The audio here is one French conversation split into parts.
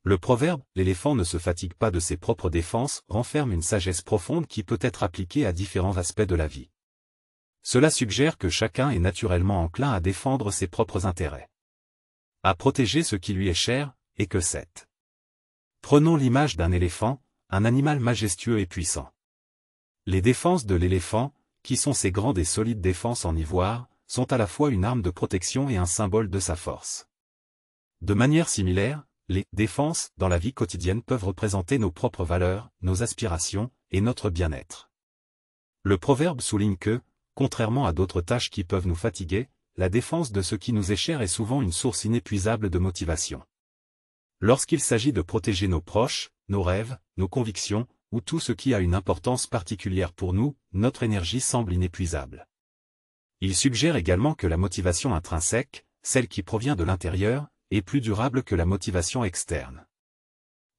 Le proverbe « L'éléphant ne se fatigue pas de ses propres défenses » renferme une sagesse profonde qui peut être appliquée à différents aspects de la vie. Cela suggère que chacun est naturellement enclin à défendre ses propres intérêts, à protéger ce qui lui est cher, et que c'est. Prenons l'image d'un éléphant, un animal majestueux et puissant. Les défenses de l'éléphant, qui sont ses grandes et solides défenses en ivoire, sont à la fois une arme de protection et un symbole de sa force. De manière similaire, les défenses dans la vie quotidienne peuvent représenter nos propres valeurs, nos aspirations, et notre bien-être. Le proverbe souligne que, contrairement à d'autres tâches qui peuvent nous fatiguer, la défense de ce qui nous est cher est souvent une source inépuisable de motivation. Lorsqu'il s'agit de protéger nos proches, nos rêves, nos convictions, ou tout ce qui a une importance particulière pour nous, notre énergie semble inépuisable. Il suggère également que la motivation intrinsèque, celle qui provient de l'intérieur, est plus durable que la motivation externe.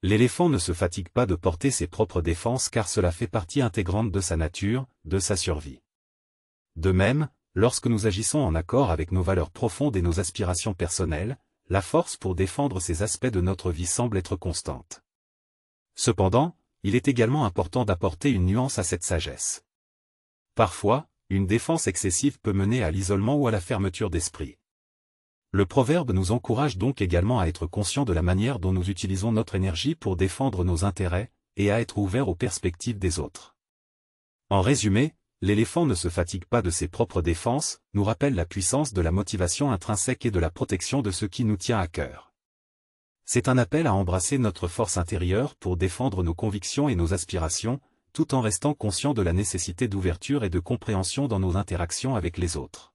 L'éléphant ne se fatigue pas de porter ses propres défenses car cela fait partie intégrante de sa nature, de sa survie. De même, lorsque nous agissons en accord avec nos valeurs profondes et nos aspirations personnelles, la force pour défendre ces aspects de notre vie semble être constante. Cependant, il est également important d'apporter une nuance à cette sagesse. Parfois, une défense excessive peut mener à l'isolement ou à la fermeture d'esprit. Le proverbe nous encourage donc également à être conscients de la manière dont nous utilisons notre énergie pour défendre nos intérêts, et à être ouverts aux perspectives des autres. En résumé, l'éléphant ne se fatigue pas de ses propres défenses, nous rappelle la puissance de la motivation intrinsèque et de la protection de ce qui nous tient à cœur. C'est un appel à embrasser notre force intérieure pour défendre nos convictions et nos aspirations, tout en restant conscient de la nécessité d'ouverture et de compréhension dans nos interactions avec les autres.